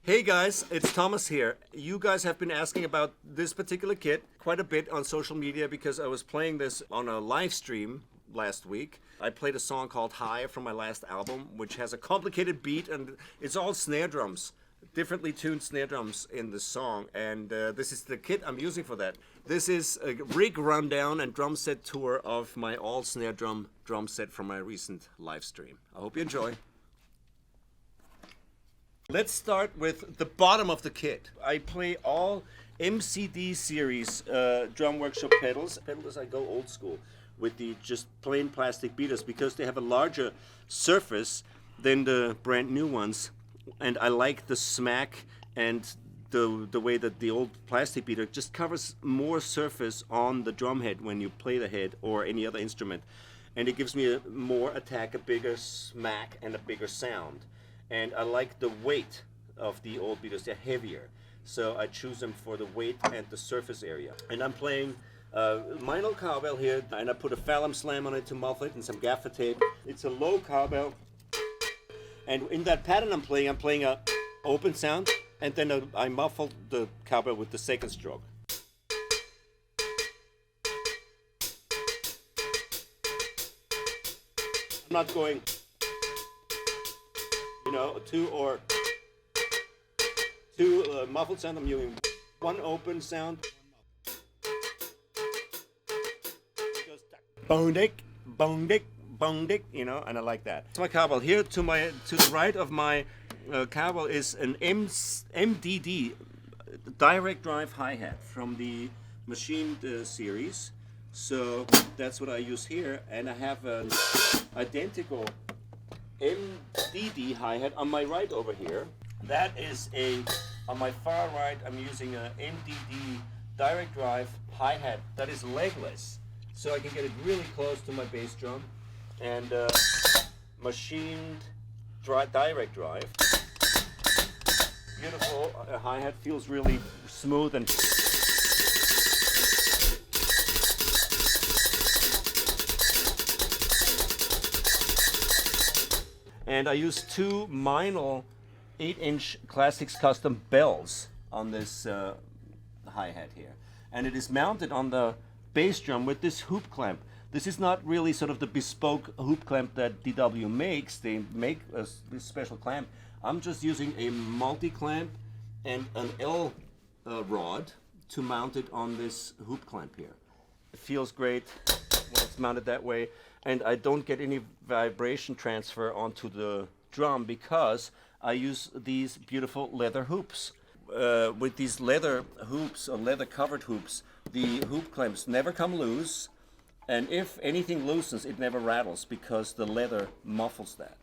Hey guys, it's Thomas here. You guys have been asking about this particular kit quite a bit on social media because I was playing this on a live stream last week. I played a song called High from my last album, which has a complicated beat and it's all snare drums, differently tuned snare drums in the song, and this is the kit I'm using for that. This is a rig rundown and drum set tour of my all snare drum set from my recent live stream. I hope you enjoy. Let's start with the bottom of the kit. I play all MCD series drum workshop pedals. Pedals, I go old school with the just plain plastic beaters because they have a larger surface than the brand new ones. And I like the smack and the way that the old plastic beater just covers more surface on the drum head when you play the head or any other instrument. And it gives me a more attack, a bigger smack, and a bigger sound. And I like the weight of the old beaters, they're heavier. So I choose them for the weight and the surface area. And I'm playing mine old cowbell here, and I put a Phalum slam on it to muffle it and some gaffer tape. It's a low cowbell. And in that pattern I'm playing a open sound, and then I muffle the cowbell with the second stroke. I'm not going, two muffled sound. I'm using one open sound. Bone dick, bone dick, bone dick, and I like that. It's my cowbell. Here to the right of my cowbell is an MDD direct drive hi-hat from the machined series. So that's what I use here, and I have an identical MDD hi-hat on my right over here. That is on my far right, I'm using a MDD direct drive hi-hat that is legless, so I can get it really close to my bass drum, and machined direct drive. Beautiful hi-hat, feels really smooth and and I use two Meinl 8-inch Classics custom bells on this hi-hat here. And it is mounted on the bass drum with this hoop clamp. This is not really sort of the bespoke hoop clamp that DW makes. They make this special clamp. I'm just using a multi-clamp and an L rod to mount it on this hoop clamp here. It feels great when it's mounted that way. And I don't get any vibration transfer onto the drum because I use these beautiful leather hoops. With these leather hoops or leather covered hoops, the hoop clamps never come loose, and if anything loosens, it never rattles because the leather muffles that.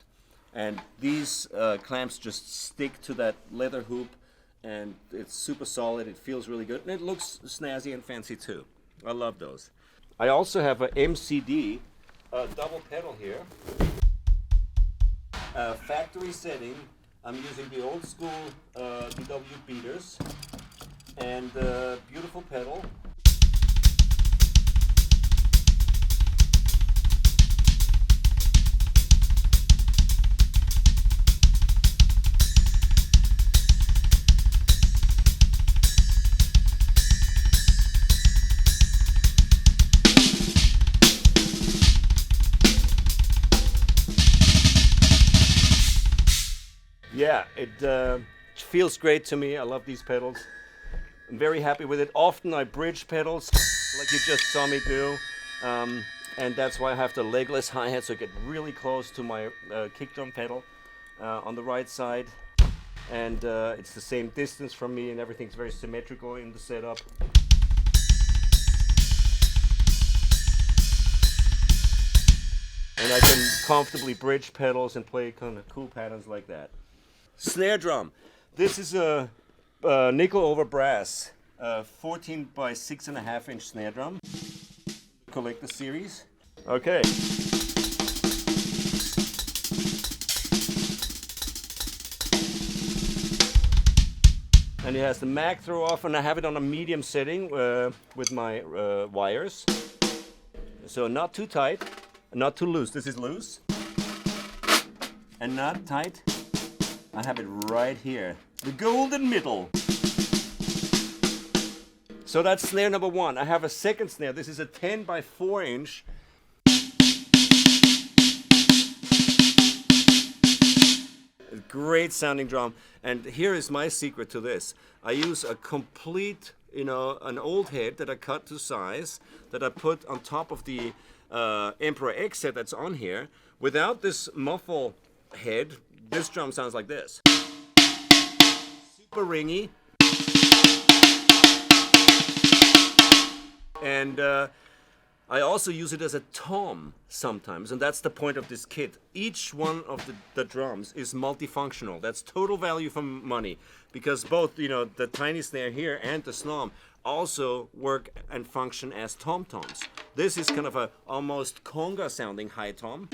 And these clamps just stick to that leather hoop, and it's super solid. It feels really good, and it looks snazzy and fancy too. I love those. I also have a MCD double pedal here. Factory setting. I'm using the old school DW beaters and beautiful pedal. Yeah, it feels great to me. I love these pedals. I'm very happy with it. Often I bridge pedals, like you just saw me do. And that's why I have the legless hi-hat, so I get really close to my kick drum pedal on the right side. And it's the same distance from me, and everything's very symmetrical in the setup. And I can comfortably bridge pedals and play kind of cool patterns like that. Snare drum. This is a nickel over brass 14 by 6.5 inch snare drum. Collector series. Okay. And it has the mag throw off, and I have it on a medium setting with my wires. So not too tight, not too loose. This is loose. And not tight. I have it right here The golden middle. So that's snare number 1. I have a second snare. This is a 10 by 4 inch. Great sounding drum. And here is my secret to this. I use a complete, an old head that I cut to size, that I put on top of the Emperor X head that's on here. Without this muffle head, this drum sounds like this. Super ringy. And I also use it as a tom sometimes, and that's the point of this kit. Each one of the drums is multifunctional. That's total value for money, because both, the tiny snare here and the snom also work and function as tom-toms. This is kind of a almost conga sounding high tom.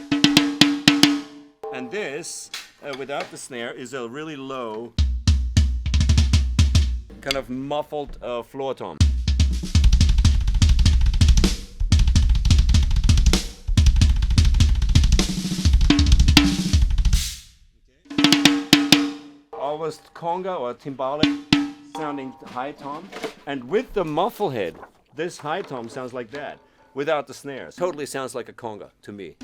And this, without the snare, is a really low, kind of muffled floor tom. Almost conga or timbalic sounding high tom. And with the muffle head, this high tom sounds like that. Without the snares. Totally sounds like a conga to me.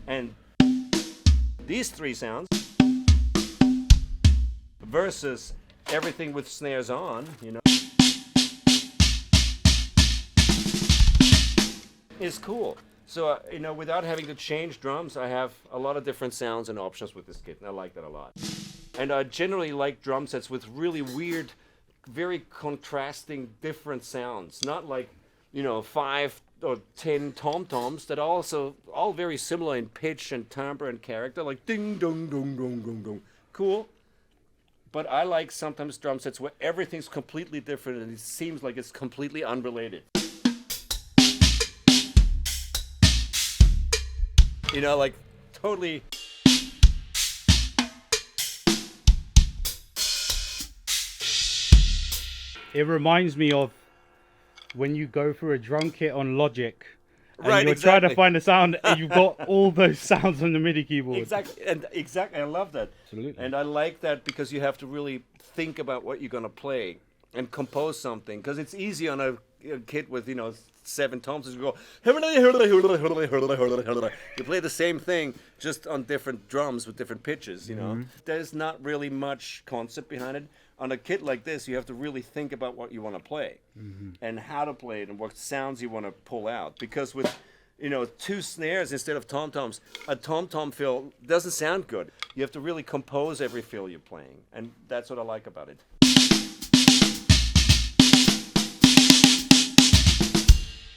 And these 3 sounds versus everything with snares on, is cool. So, without having to change drums, I have a lot of different sounds and options with this kit, and I like that a lot. And I generally like drum sets with really weird, very contrasting, different sounds. Not like, 5 or 10 tom-toms that are also all very similar in pitch and timbre and character, like ding, dong, dong, dong, dong, dong. Cool. But I like sometimes drum sets where everything's completely different and it seems like it's completely unrelated. Like totally. It reminds me of when you go through a drum kit on Logic and right, you're exactly. trying to find a sound and you've got all those sounds on the MIDI keyboard. Exactly, I love that. Absolutely. And I like that because you have to really think about what you're going to play and compose something. Because it's easy on a kit with, 7 toms, you go, you play the same thing just on different drums with different pitches, There's not really much concept behind it. On a kit like this, you have to really think about what you want to play and how to play it and what sounds you want to pull out. Because with, 2 snares instead of tom-toms, a tom-tom fill doesn't sound good. You have to really compose every fill you're playing, and that's what I like about it.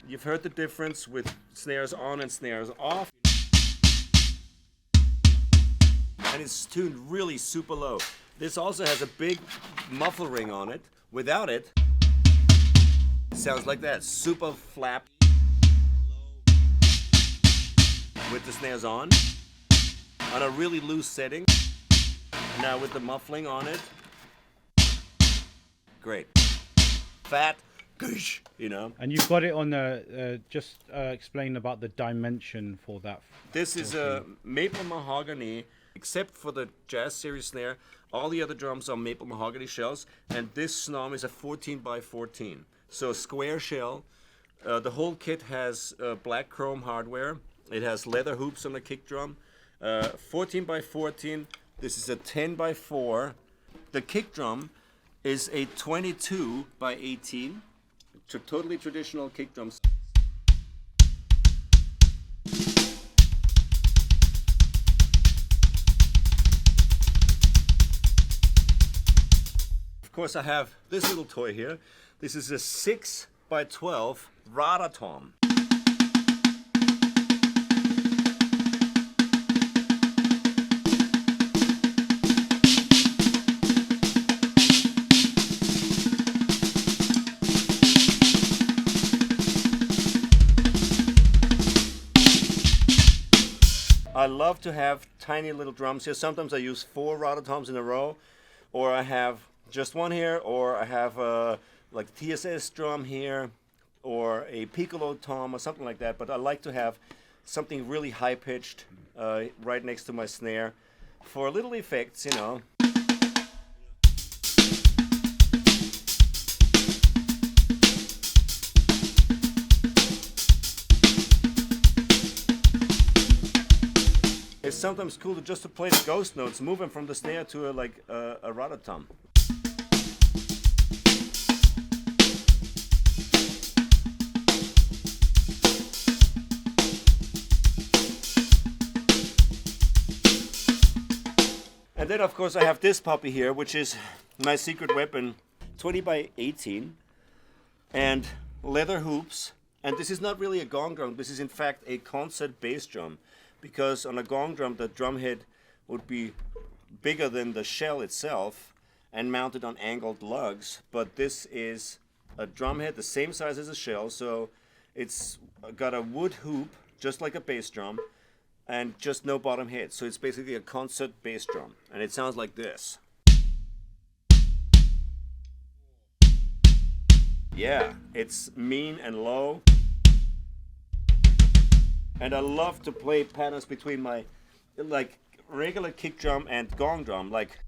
You've heard the difference with snares on and snares off. And it's tuned really super low. This also has a big muffle ring on it. Without it, it sounds like that. Super flap. With the snares on a really loose setting. Now with the muffling on it, great. Fat. And you've got it on the, just explain about the dimension for that. This is a maple mahogany, except for the Jazz Series snare. All the other drums are maple mahogany shells, and this snom is a 14 by 14. So a square shell. The whole kit has black chrome hardware. It has leather hoops on the kick drum. 14 by 14. This is a 10 by 4. The kick drum is a 22 by 18. Totally traditional kick drums. Of course, I have this little toy here. This is a 6 by 12 Rata tom. I love to have tiny little drums here. Sometimes I use 4 Rata toms in a row, or I have just one here, or I have like a TSS drum here, or a piccolo tom or something like that. But I like to have something really high pitched right next to my snare for little effects, you know. It's sometimes cool just to play the ghost notes, move them from the snare to a Rata tom. And then of course I have this puppy here, which is my secret weapon, 20 by 18, and leather hoops. And this is not really a gong drum, this is in fact a concert bass drum. Because on a gong drum, the drum head would be bigger than the shell itself and mounted on angled lugs. But this is a drum head the same size as a shell, so it's got a wood hoop, just like a bass drum, and just no bottom head. So it's basically a concert bass drum, and it sounds like this. Yeah, it's mean and low. And I love to play patterns between my regular kick drum and gong drum, like.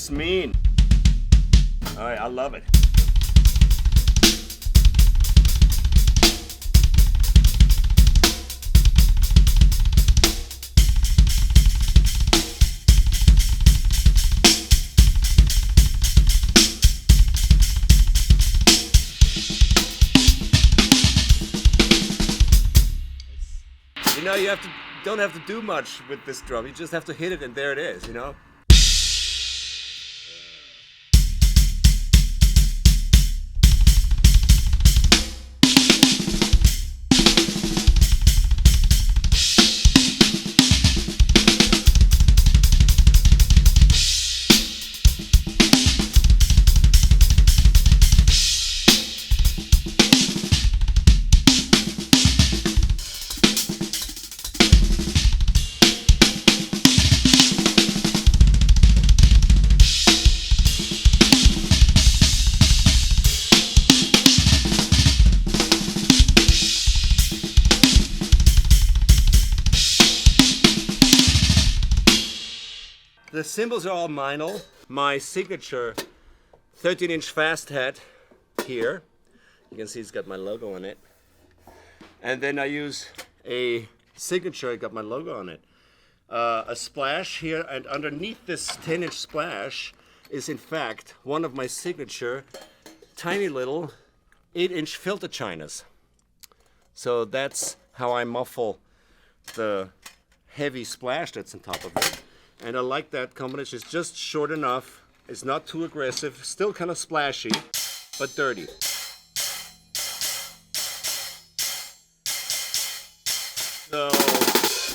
Mean. All right, I love it. You know, don't have to do much with this drum. You just have to hit it, and there it is. You know. The cymbals are all vinyl. My signature 13-inch fast hat here. You can see it's got my logo on it. And then I use a signature, it got my logo on it. A splash here, and underneath this 10-inch splash is in fact one of my signature tiny little 8-inch filter chinas. So that's how I muffle the heavy splash that's on top of it. And I like that combination. It's just short enough. It's not too aggressive. Still kind of splashy, but dirty. So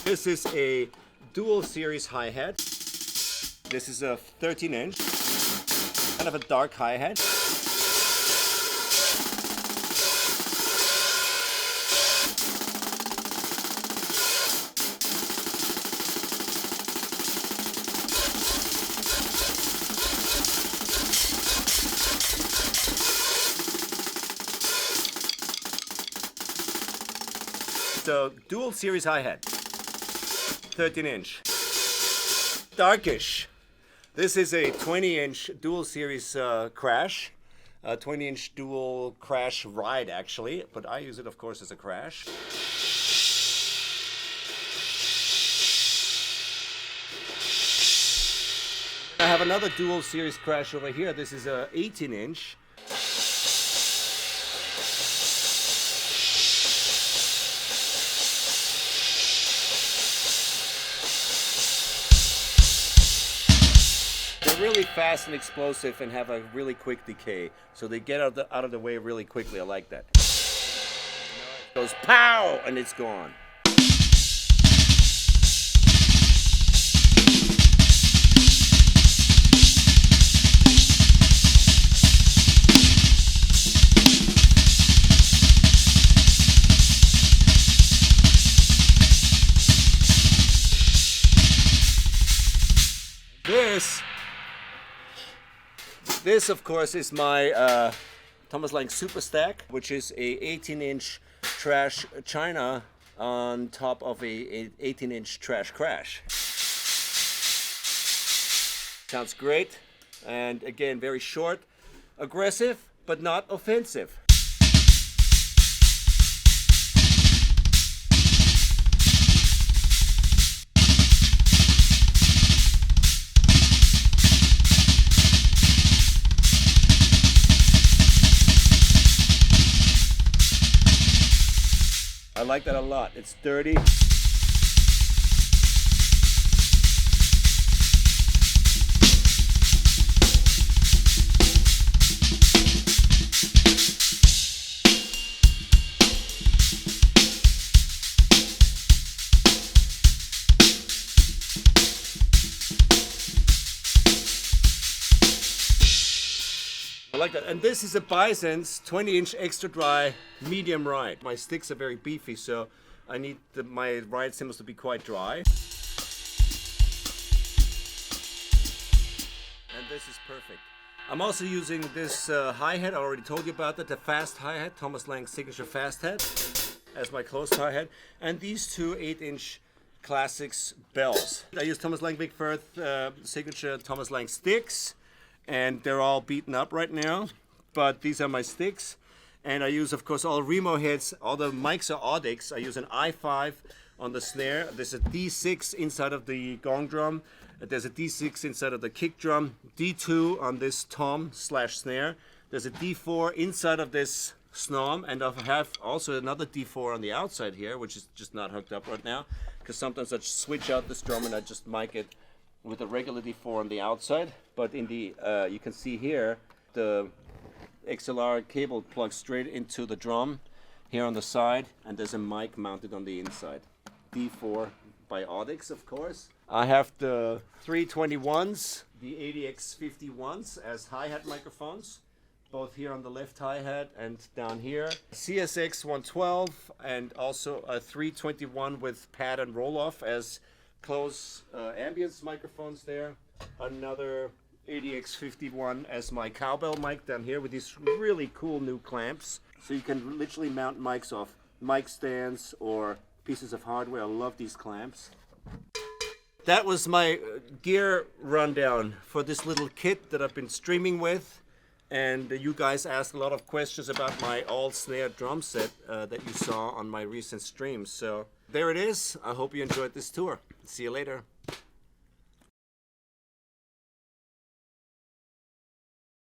this is a dual series hi-hat. This is a 13-inch, kind of a dark hi-hat. So dual series hi-hat, 13-inch, darkish. This is a 20-inch dual series crash, a 20-inch dual crash ride actually, but I use it of course as a crash. I have another dual series crash over here. This is a 18-inch. really fast and explosive and have a really quick decay. So they get out of the way really quickly. I like that. It goes pow and it's gone. This of course is my Thomas Lang Super Stack, which is a 18-inch trash china on top of a 18-inch trash crash. Sounds great, and again very short, aggressive, but not offensive. I like that a lot. It's dirty. I like that. And this is a Bison's 20-inch extra dry medium ride. My sticks are very beefy, so I need my ride cymbals to be quite dry. And this is perfect. I'm also using this hi-hat. I already told you about that, the fast hi-hat, Thomas Lang signature fast hat, as my closed hi-hat. And these two 8-inch Classics bells. I use Thomas Lang Big Firth signature Thomas Lang sticks. And they're all beaten up right now, but these are my sticks. And I use, of course, all Remo heads. All the mics are Audix. I use an I5 on the snare. There's a D6 inside of the gong drum. There's a D6 inside of the kick drum. D2 on this tom/snare. There's a D4 inside of this snom, and I have also another D4 on the outside here, which is just not hooked up right now, because sometimes I switch out this drum and I just mic it with a regular D4 on the outside. But in the you can see here the XLR cable plugs straight into the drum here on the side, and there's a mic mounted on the inside. D4 by Audix, of course. I have the 321s, the ADX51s as hi-hat microphones, both here on the left hi-hat and down here. CSX 112 and also a 321 with pad and roll-off as close ambience microphones there. Another ADX51 as my Cowbell mic down here with these really cool new clamps. So you can literally mount mics off mic stands or pieces of hardware. I love these clamps. That was my gear rundown for this little kit that I've been streaming with. And you guys asked a lot of questions about my all-snare drum set that you saw on my recent streams. So there it is. I hope you enjoyed this tour. See you later.